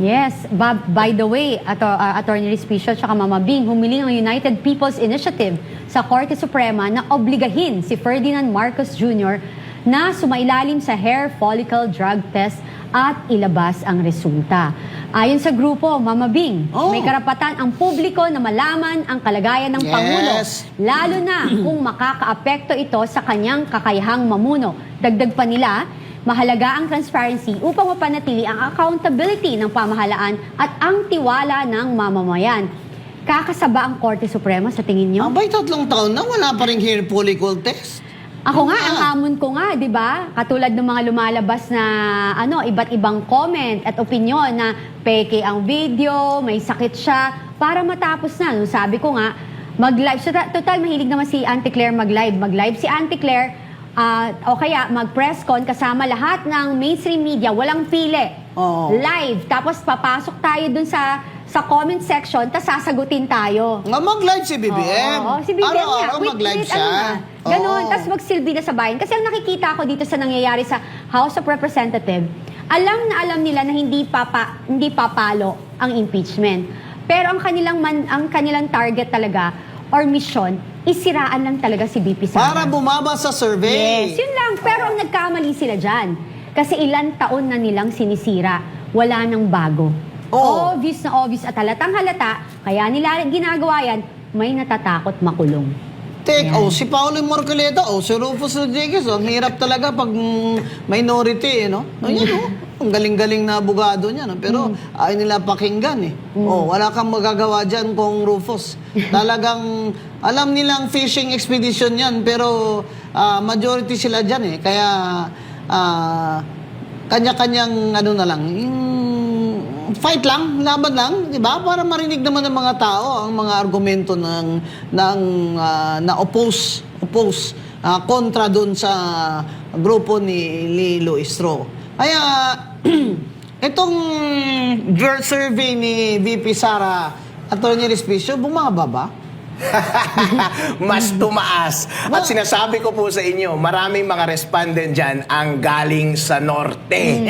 Yes, by the way, Attorney Respicio at Mama Bing, humiling ang United People's Initiative sa Korte Suprema na obligahin si Ferdinand Marcos Jr. na sumailalim sa hair follicle drug test at ilabas ang resulta. Ayon sa grupo, Mama Bing, may karapatan ang publiko na malaman ang kalagayan ng Pangulo, lalo na kung makakaapekto ito sa kanyang kakayahang mamuno. Dagdag pa nila, mahalaga ang transparency upang mapanatili ang accountability ng pamahalaan at ang tiwala ng mamamayan. Kakasaba ang Korte Suprema sa tingin nyo? Abay, 3 taon na, wala pa rin hair follicle test. Ako nga, ang hamon ko nga, di ba? Katulad ng mga lumalabas na iba't ibang comment at opinion na peke ang video, may sakit siya, para matapos na. Nung sabi ko nga, mag-live. So, total, mahilig naman si Auntie Claire mag-live. Mag-live si Auntie Claire, o kaya mag-press con kasama lahat ng mainstream media, walang pili. Live. Tapos papasok tayo dun sa comment section, tapos sasagutin tayo. Nga mag-live si BBM. Si BBM Araw-araw mag-live siya. Ganon. Tapos magsilbi na sa bayan. Kasi ang nakikita ko dito sa nangyayari sa House of Representatives, alam na alam nila na hindi papalo ang impeachment. Pero ang kanilang target talaga or mission, isiraan lang talaga si VP Sara. Para bumaba sa survey. Yes, yun lang. Pero ang nagkamali sila dyan. Kasi ilang taon na nilang sinisira. Wala nang bago. Obvious na obvious at halatang halata. Kaya nila ginagawa yan, may natatakot makulong. Si Paolo Marcoleta, si Rufus Rodriguez, ang hirap talaga pag minority, no? Ang galing-galing na abogado niya, no? Pero ayaw nila pakinggan, wala kang magagawa dyan kung Rufus. Talagang, alam nilang fishing expedition yan, pero majority sila dyan, Kaya, kanya-kanyang, na lang, fight lang, laban lang, di ba? Para marinig naman ng mga tao ang mga argumento na oppose kontra doon sa grupo ni Lilo Istro. Kaya itong girl survey ni VP Sara, Attorney Respicio, bumaba ba? Mas tumaas. At sinasabi ko po sa inyo, maraming mga respondent dyan ang galing sa Norte.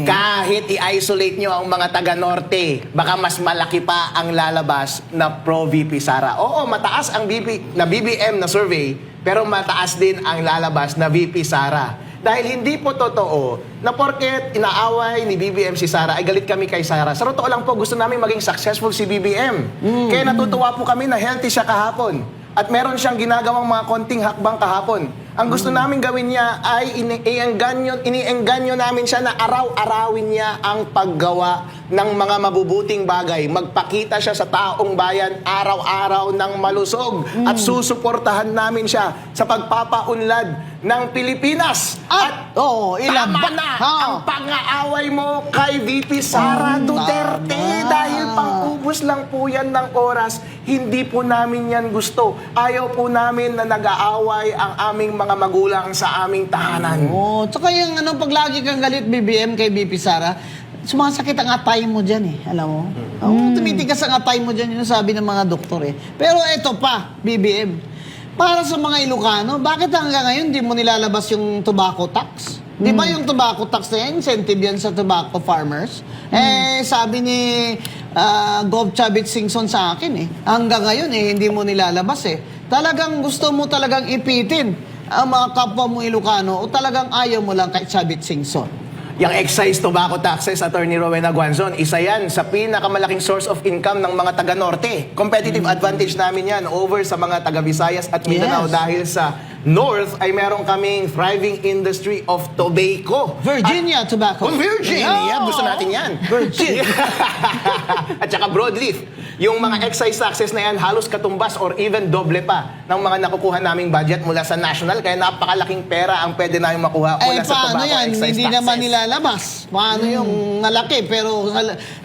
Kahit i-isolate nyo ang mga taga-Norte, baka mas malaki pa ang lalabas na pro-VP Sara. Oo, mataas ang BBM na survey, pero mataas din ang lalabas na VP Sara. Dahil hindi po totoo na porket inaaway ni BBM si Sara ay galit kami kay Sara. Sa totoo lang po, gusto namin maging successful si BBM. Kaya natutuwa po kami na healthy siya kahapon. At meron siyang ginagawang mga konting hakbang kahapon. Ang gusto namin gawin niya ay iniengganyo namin siya na araw-arawin niya ang paggawa ng mga mabubuting bagay. Magpakita siya sa taong bayan araw-araw ng malusog. At susuportahan namin siya sa pagpapaunlad ng Pilipinas. At tama na ang pang-aaway mo kay VP Sara Duterte. Dahil pang-ubos lang po yan ng oras. Hindi po namin yan gusto. Ayaw po namin na nag-aaway ang aming mga magulang sa aming tahanan. Tsaka yung pag lagi kang galit BBM kay VP Sara, sumasakit ang atay mo dyan alam mo? Tumitigas ang atay mo dyan, yung sabi ng mga doktor Pero eto pa, BBM, para sa mga Ilocano, bakit hanggang ngayon di mo nilalabas yung tobacco tax? Di ba yung tobacco tax na yan, incentive yan sa tobacco farmers? Sabi ni Gov. Chavit Singson sa akin hanggang ngayon hindi mo nilalabas Talagang gusto mo talagang ipitin ang mga kapwa mo Ilocano o talagang ayaw mo lang kay Chavit Singson? Yung excise tobacco taxes, Attorney Rowena Guanzon, isa yan sa pinakamalaking source of income ng mga taga-Norte. Competitive advantage namin yan over sa mga taga-Visayas at Mindanao dahil sa North ay meron kaming thriving industry of tobacco. Virginia tobacco. Virginia! Gusto natin yan. Virginia. At saka broadleaf. Yung mga excise taxes na yan, halos katumbas or even doble pa ng mga nakukuha naming budget mula sa national. Kaya napakalaking pera ang pwede namin makuha mula sa tobacco excise taxes. Hindi naman nilalabas. Paano yung malaki? Pero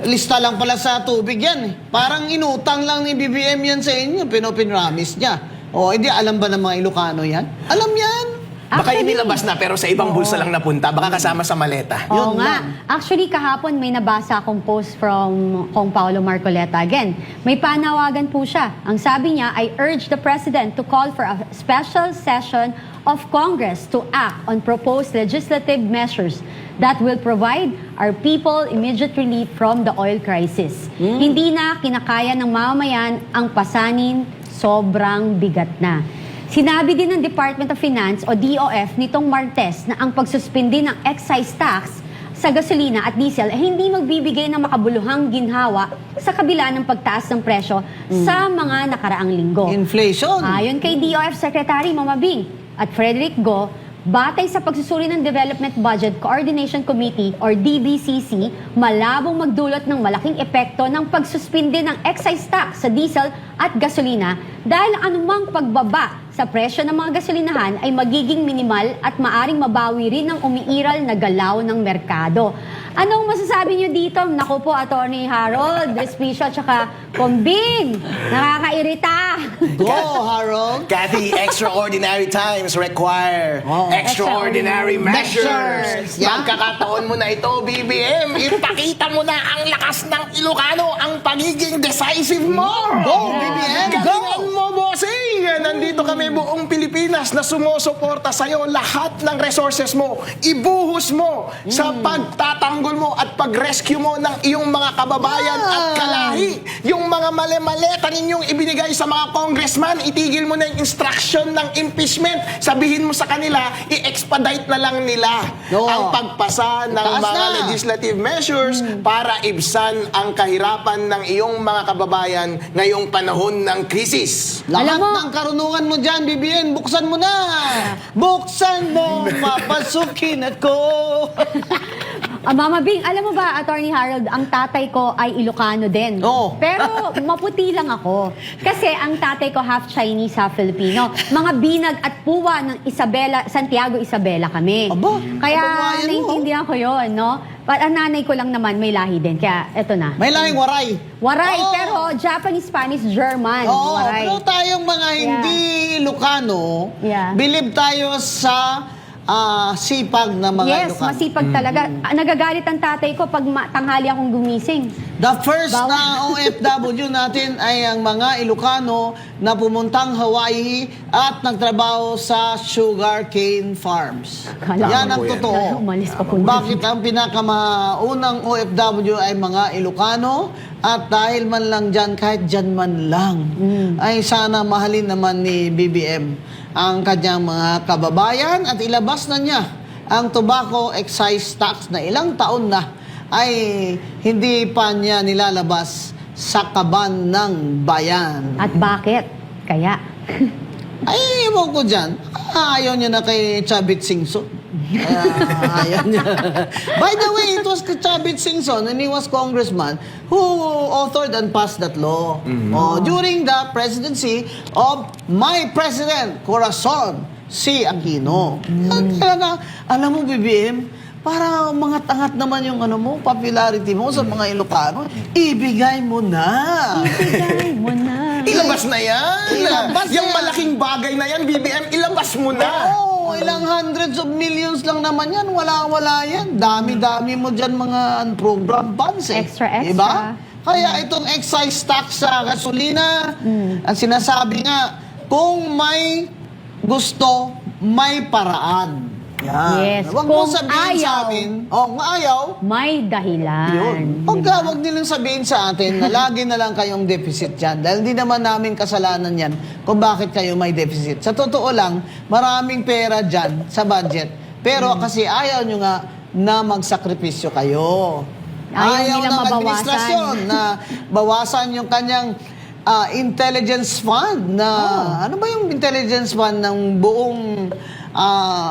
lista lang pala sa tubig yan Parang inutang lang ni BBM yan sa inyo. Pinramis niya. Hindi alam ba ng mga Ilocano yan? Alam yan. Baka inilabas na pero sa ibang bulsa lang napunta. Baka kasama sa maleta. Oo nga. Actually, kahapon may nabasa akong post from Kong Paolo Marcoleta. Again, may panawagan po siya. Ang sabi niya, I urge the President to call for a special session of Congress to act on proposed legislative measures that will provide our people immediate relief from the oil crisis. Hindi na kinakaya ng mamamayan ang pasanin, sobrang bigat na. Sinabi din ng Department of Finance o DOF nitong Martes na ang pagsuspindi ng excise tax sa gasolina at diesel ay hindi magbibigay ng makabuluhang ginhawa sa kabila ng pagtaas ng presyo sa mga nakaraang linggo. Inflation. Ayon kay DOF Secretary Mama Bing at Frederick Go, batay sa pagsusuri ng Development Budget Coordination Committee or DBCC, malabong magdulot ng malaking epekto ng pagsuspindi ng excise tax sa diesel at gasolina dahil anumang pagbaba sa presyo ng mga gasolinahan ay magiging minimal at maaring mabawi rin ng umiiral na galaw ng merkado. Anong masasabi niyo dito? Naku po, Attorney Harold, Respicio, tsaka Combing. Nakakairita. Go, Harold. Kathy, extraordinary times require extraordinary measures. Yeah. Pagkakataon mo na ito, BBM, ipakita mo na ang lakas ng Ilocano, ang pagiging decisive mo. Go, BBM, go! Galingan mo, bossing! Nandito kami buong Pilipinas na sumusuporta sa'yo. Lahat ng resources mo, ibuhos mo sa pagtatanggol mo at pag-rescue mo ng iyong mga kababayan at kalahi. Yung mga mali-maleta ninyong ibinigay sa mga congressman, itigil mo na yung instruction ng impeachment. Sabihin mo sa kanila, i-expedite na lang nila Oo. ang pagpasa ng Taas mga na. legislative measures para ibsan ang kahirapan ng iyong mga kababayan ngayong panahon ng krisis. Lahat Alam mo- ng karunungan mo dyan, BBM, buksan mo na! Buksan mo, mapasukin ako! Mama Bing, alam mo ba, Attorney Harold, ang tatay ko ay Ilocano din. Oo. Pero maputi lang ako. Kasi ang tatay ko half Chinese, half Filipino. Mga binag at puwa ng Santiago Isabela kami. Aba, Kaya kababayan mo. naiintindihan ko yun, no? Ang nanay ko lang naman may lahi din. Kaya eto na. May lahing waray. Waray, Oo. pero Japanese, Spanish, German. Oo, Waray. pero tayong mga hindi Ilocano, Yeah. believe tayo sa sipag na mga Yes, Ilocano. masipag talaga. Nagagalit ang tatay ko pag tanghali akong gumising. The first Bawal. na OFW natin ay ang mga Ilocano na pumuntang Hawaii at nagtrabaho sa sugarcane farms. Kala Yan ko ang yan. totoo. Umalis pa po. Bakit ang pinakamaunang OFW ay mga Ilocano? At dahil man lang dyan, kahit dyan man lang, ay sana mahalin naman ni BBM ang kanyang mga kababayan at ilabas na niya ang tobacco excise tax na ilang taon na ay hindi pa niya nilalabas sa kaban ng bayan. At bakit? Kaya. Ay, ewan ko dyan. Ayaw niya na kay Chavit Singson. Ayaw niya. By the way, it was Chavit Singson and he was congressman who authored and passed that law. During the presidency of my president, Corazon C. Aquino. At talaga, alam mo, BBM, para mangat-angat naman yung popularity mo sa mga Ilocano, ibigay mo na. Ibigay mo na. Ilabas na yan! Ilabas Yung na yan. malaking bagay na yan, BBM, ilabas mo na! Oo, ilang hundreds of millions lang naman yan. Wala yan. Dami-dami mo dyan mga program funds eh. Extra. Diba? Kaya itong excise tax sa gasolina, ang sinasabi nga, kung may gusto, may paraan. Yan. Yes. Huwag mo Kung sabihin sa ayaw, amin, kung ayaw, may dahilan. yun. Huwag nilang sabihin sa atin na lagi na lang kayong deficit dyan. Dahil di naman namin kasalanan yan kung bakit kayo may deficit. Sa totoo lang, maraming pera dyan sa budget. Pero kasi ayaw nyo nga na magsakripisyo kayo. Ayaw nilang ng mabawasan. administrasyon na bawasan yung kanyang intelligence fund na ano ba yung intelligence fund ng buong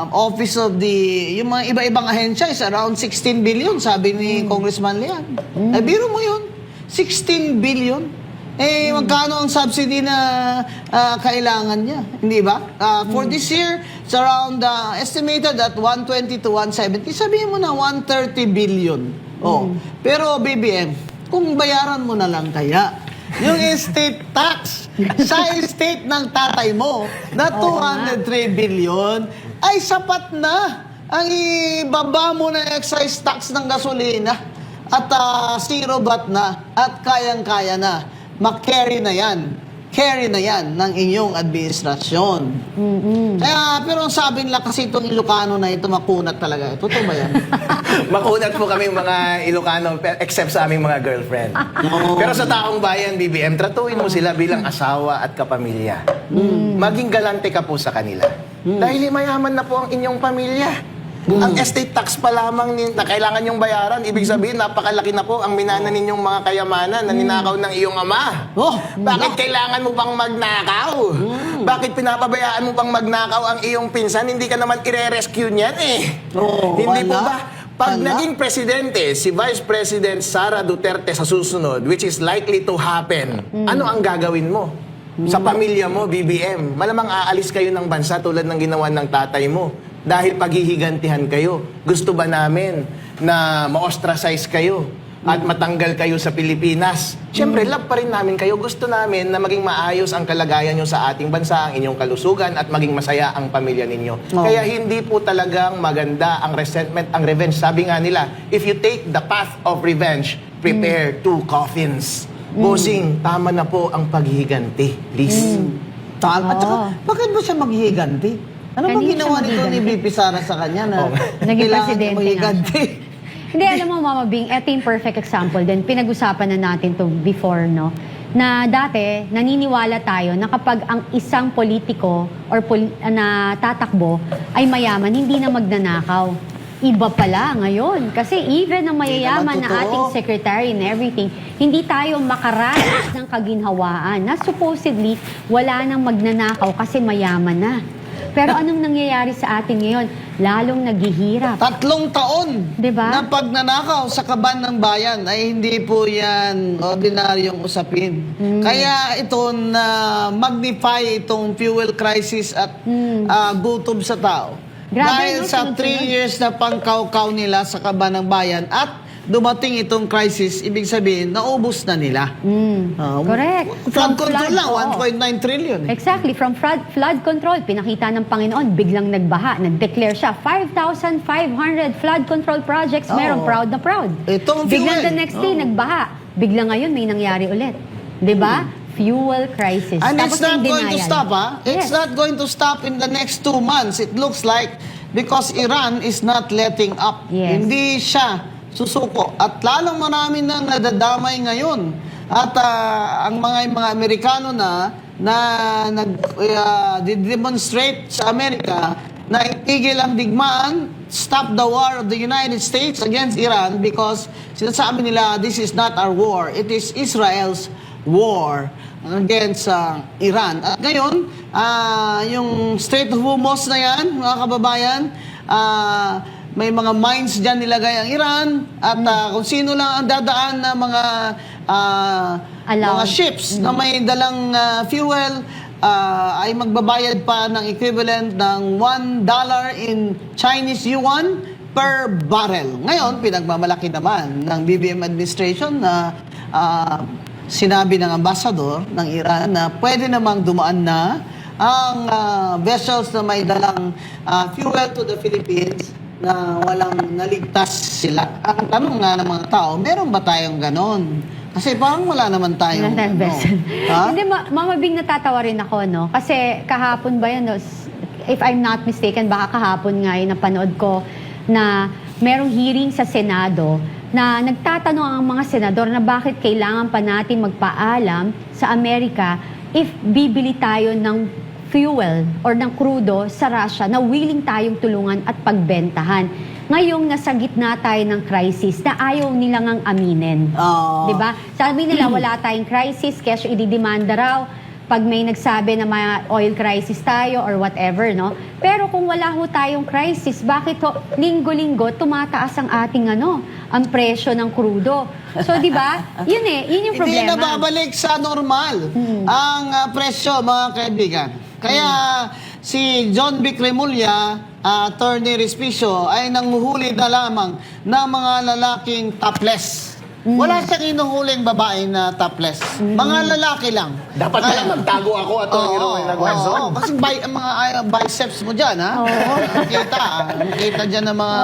office of yung mga iba-ibang ahensya is around 16 billion, sabi ni Congressman Lian. Biro mo yun, 16 billion. Magkano ang subsidy na kailangan niya? Hindi ba? For this year, it's around estimated at 120 to 170. Sabihin mo na 130 billion. Pero BBM, kung bayaran mo na lang kaya, yung estate tax sa estate ng tatay mo na 203 billion ay sapat na ang ibaba mo na excise tax ng gasolina at zero VAT na at kayang-kaya na. Mag-carry na yan carry na yan ng inyong administrasyon. Kaya, pero ang sabi nila kasi itong Ilocano na ito, makunat talaga. Totoo ba yan? Makunat po kami mga Ilocano except sa aming mga girlfriend. Pero sa taong bayan, BBM, tratuin mo sila bilang asawa at kapamilya. Maging galante ka po sa kanila. Dahil mayaman na po ang inyong pamilya. Ang estate tax pa lamang na kailangan nyong bayaran, ibig sabihin, napakalaki na po ang minana ninyong mga kayamanan na ninakaw ng iyong ama. Oh, Bakit kailangan mo pang magnakaw? Bakit pinapabayaan mo pang magnakaw ang iyong pinsan? Hindi ka naman ire-rescue niyan eh. Oo, Hindi po wala. ba? Pag Wala. naging presidente, si Vice President Sara Duterte sa susunod, which is likely to happen, ano ang gagawin mo? Sa pamilya mo, BBM, malamang aalis kayo ng bansa tulad ng ginawa ng tatay mo. Dahil paghihigantihan kayo. Gusto ba namin na ma-ostracize kayo at matanggal kayo sa Pilipinas? Siyempre, love pa rin namin kayo. Gusto namin na maging maayos ang kalagayan nyo sa ating bansa, ang inyong kalusugan, at maging masaya ang pamilya ninyo. Oh. Kaya hindi po talagang maganda ang resentment, ang revenge. Sabi nga nila, if you take the path of revenge, prepare two coffins. Bossing, tama na po ang paghihiganti. Please. At saka, bakit ba siya maghihiganti? Ano ba Kanina ginawa siya nito ni maghihiganti. BP Sara sa kanya na Naging kailangan presidente niya maghihiganti? Hindi, alam mo, Mama Bing, ito yung perfect example din. Pinag-usapan na natin to before, no? Na dati, naniniwala tayo na kapag ang isang politiko or na tatakbo ay mayaman, hindi na magnanakaw. Iba pala ngayon. Kasi even ang mayayaman Hindi naman na totoo. ating secretary and everything, hindi tayo makaranas ng kaginhawaan na supposedly wala nang magnanakaw kasi mayaman na. Pero anong nangyayari sa atin ngayon? Lalong naghihirap. 3 taon Diba? na pagnanakaw sa kaban ng bayan ay hindi po yan ordinaryong usapin. Kaya ito na magnify itong fuel crisis at gutom sa tao. Grabe, Dahil no? sa 3 Sunod-sunod. years na pangkaw-kaw nila sa kaban ng bayan at dumating itong crisis, ibig sabihin, naubos na nila. Correct. Flood control lang, oo. 1.9 trillion. Exactly. From flood control, pinakita ng Panginoon, biglang nagbaha. Nag-declare siya, 5,500 flood control projects. Meron, Oo. proud na proud. Itong Biglang fuel. the next day, Oo. nagbaha. Biglang ngayon, may nangyari ulit. 'Di ba? Fuel crisis. And Tapos it's not yung going to denial. stop, ha? It's Yes. not going to stop in the next 2 months. It looks like because Iran is not letting up. Yes. Hindi siya susuko. At lalong marami nang nadadamay ngayon. At ang mga Amerikano na nag-demonstrate sa Amerika na itigil ang digmaan, stop the war of the United States against Iran because sinasabi nila, this is not our war. It is Israel's war against Iran. At ngayon, yung Strait of Hormuz na yan, mga kababayan, may mga mines dyan nilagay ang Iran at kung sino lang ang dadaan na mga Allowance. ships na may dalang fuel ay magbabayad pa ng equivalent ng $1 in Chinese yuan per barrel. Ngayon, pinagmamalaki naman ng BBM administration na sinabi ng ambassador ng Iran na pwede namang dumaan na ang vessels na may dalang fuel to the Philippines na walang naligtas sila. Ang tanong nga ng mga tao, meron ba tayong ganon? Kasi parang wala naman tayong... Wala tayong ano. vessel. Ha? Hindi, Mama Bing, natatawa rin ako, no? Kasi kahapon ba yan, no? If I'm not mistaken, baka kahapon nga yung napanood ko na merong hearing sa Senado na nagtatanong ang mga senador na bakit kailangan pa natin magpaalam sa Amerika if bibili tayo ng fuel or ng krudo sa Russia na willing tayong tulungan at pagbentahan. Ngayong nasa gitna tayo ng crisis na ayaw nilang ang aminin. Oo. Diba? Sabi nila wala tayong crisis, kaya siya ididemanda raw pag may nagsabi na may oil crisis tayo or whatever, no? Pero kung wala ho tayong crisis, bakit ho, linggo-linggo tumataas ang ating ang presyo ng krudo? So, di ba? Yun yung Hindi problema. na babalik sa normal ang presyo, mga kaibigan. Kaya si John Vic Remulla, Attorney Respicio, ay nanguhuli na lamang ng mga lalaking topless. Wala sa kinuhuling babae na topless. Mga lalaki lang. Dapat pala magtago ako at Oo, kasi ang mga biceps mo dyan, ha? Nakita dyan ng mga,